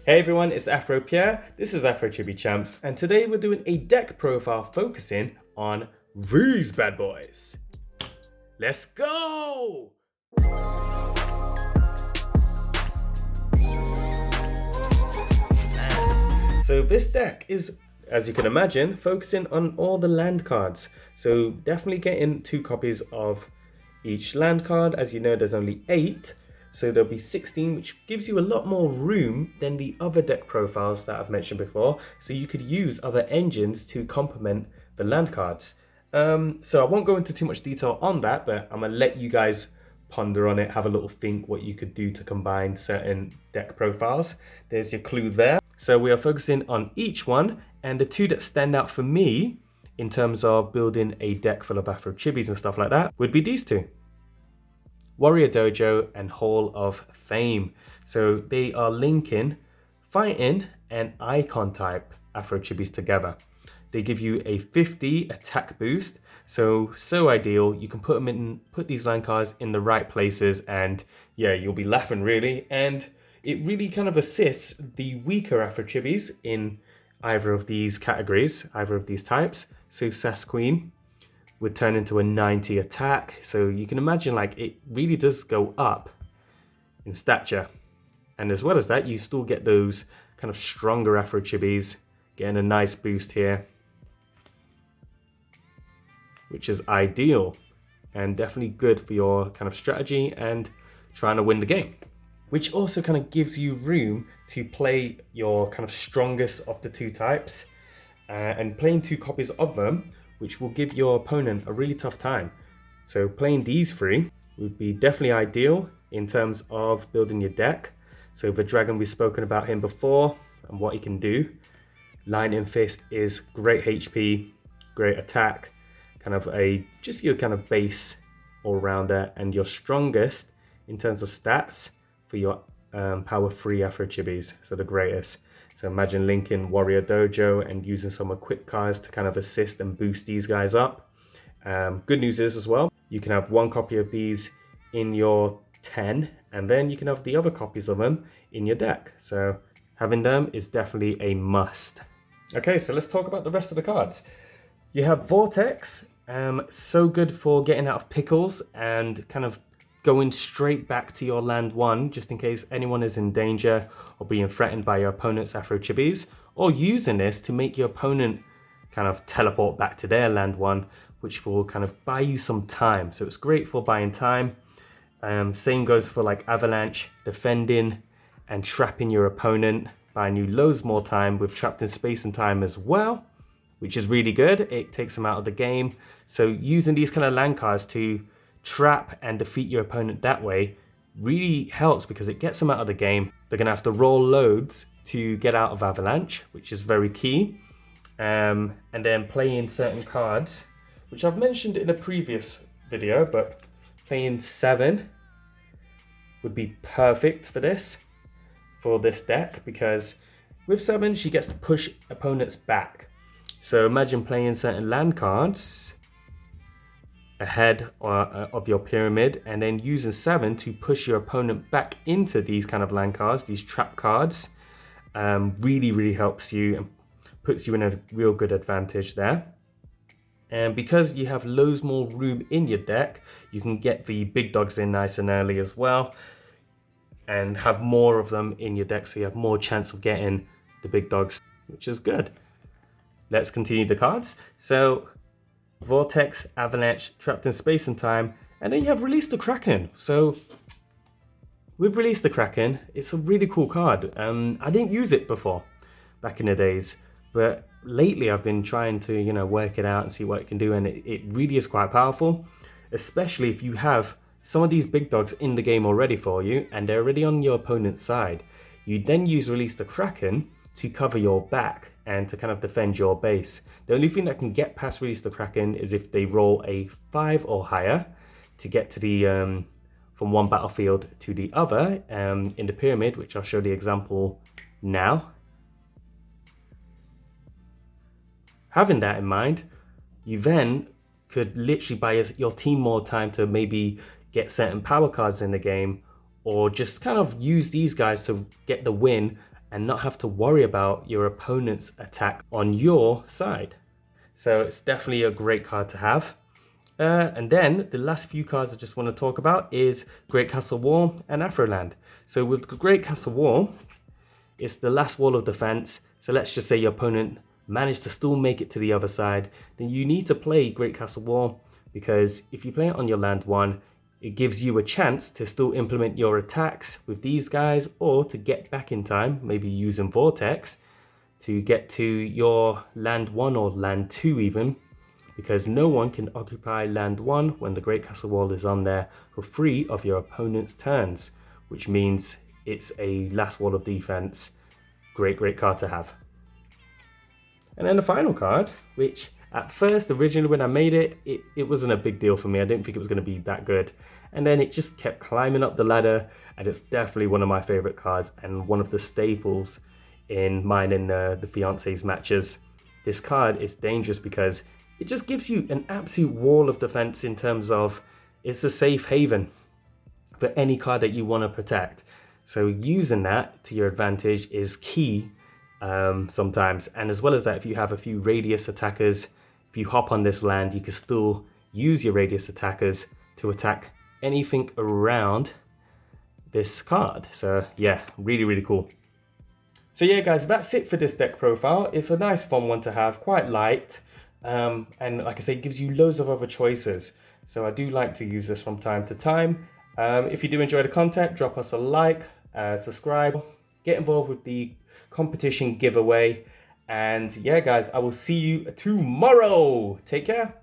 Hey everyone, it's Afro Pierre. This is AFROCHIBI Champs, and today we're doing a deck profile focusing on these bad boys. Let's go! So this deck is, as you can imagine, focusing on all the land cards. So definitely getting 2 copies of each land card. As you know, there's only 8. So there'll be 16, which gives you a lot more room than the other deck profiles that I've mentioned before. So you could use other engines to complement the land cards. So I won't go into too much detail on that, but I'm gonna let you guys ponder on it, have a little think what you could do to combine certain deck profiles. There's your clue there. So we are focusing on each one, and the 2 that stand out for me in terms of building a deck full of AFROCHIBIs and stuff like that would be these 2. Warrior Dojo and Hall of Fame. So they are linking fighting and icon type AFROCHIBIs together. They give you a 50 attack boost, so ideal. You can put these line cards in the right places, and yeah, you'll be laughing really. And it really kind of assists the weaker AFROCHIBIs in either of these categories, either of these types. So Sass Queen would turn into a 90 attack. So you can imagine, like, it really does go up in stature. And as well as that, you still get those kind of stronger AFROCHIBIs, getting a nice boost here, which is ideal and definitely good for your kind of strategy and trying to win the game. Which also kind of gives you room to play your kind of strongest of the 2 types, and playing 2 copies of them, which will give your opponent a really tough time. So playing these 3 would be definitely ideal in terms of building your deck. So the Dragon, we've spoken about him before and what he can do. Lightning Fist is great HP, great attack, kind of just your kind of base all-rounder, and your strongest in terms of stats for your power 3 AFROCHIBIs, so the greatest. So imagine linking Warrior Dojo and using some equip cards to kind of assist and boost these guys up. Good news is as well, you can have 1 copy of these in your 10, and then you can have the other copies of them in your deck. So having them is definitely a must. Okay, so let's talk about the rest of the cards. You have Vortex, so good for getting out of pickles and kind of going straight back to your land 1, just in case anyone is in danger or being threatened by your opponent's AFROCHIBIs, or using this to make your opponent kind of teleport back to their land 1, which will kind of buy you some time. So it's great for buying time. Same goes for like Avalanche, defending and trapping your opponent, buying you loads more time with Trapped in Space and Time as well, which is really good. It takes them out of the game. So using these kind of land cards to trap and defeat your opponent that way really helps, because it gets them out of the game. They're gonna have to roll loads to get out of Avalanche, which is very key. And then playing certain cards, which I've mentioned in a previous video, but playing 7 would be perfect for this deck, because with 7 she gets to push opponents back. So imagine playing certain land cards ahead of your pyramid, and then using 7 to push your opponent back into these kind of land cards, these trap cards. Really helps you and puts you in a real good advantage there. And because you have loads more room in your deck, you can get the big dogs in nice and early as well, and have more of them in your deck, so you have more chance of getting the big dogs, which is good. Let's continue the cards. So Vortex, Avalanche, Trapped in Space and Time, and then you have Release the Kraken. So with Release the Kraken, it's a really cool card. I didn't use it before back in the days, but lately I've been trying to, you know, work it out and see what it can do, and it really is quite powerful, especially if you have some of these big dogs in the game already for you and they're already on your opponent's side. You then use Release the Kraken to cover your back and to kind of defend your base. The only thing that can get past Release the Kraken is if they roll a 5 or higher to get to the from one battlefield to the other in the pyramid, which I'll show the example now. Having that in mind, you then could literally buy your team more time to maybe get certain power cards in the game, or just kind of use these guys to get the win and not have to worry about your opponent's attack on your side. So it's definitely a great card to have. And then the last few cards I just want to talk about is Great Castle Wall and Afroland. So with Great Castle Wall, it's the last wall of defense. So let's just say your opponent managed to still make it to the other side, then you need to play Great Castle Wall, because if you play it on your land 1, it gives you a chance to still implement your attacks with these guys, or to get back in time, maybe using Vortex, to get to your land 1 or land 2 even, because no one can occupy land 1 when the Great Castle Wall is on there for 3 of your opponent's turns, which means it's a last wall of defense. Great card to have. And then the final card, which at first, originally when I made it, it wasn't a big deal for me. I didn't think it was going to be that good. And then it just kept climbing up the ladder, and it's definitely one of my favorite cards and one of the staples in mine and the fiance's matches. This card is dangerous because it just gives you an absolute wall of defense in terms of it's a safe haven for any card that you want to protect. So using that to your advantage is key sometimes. And as well as that, if you have a few radius attackers, if you hop on this land, you can still use your radius attackers to attack anything around this card. So yeah, really cool. So yeah guys, that's it for this deck profile. It's a nice fun one to have, quite light. And like I say, it gives you loads of other choices. So I do like to use this from time to time. If you do enjoy the content, drop us a like, subscribe, get involved with the competition giveaway. And yeah guys, I will see you tomorrow. Take care.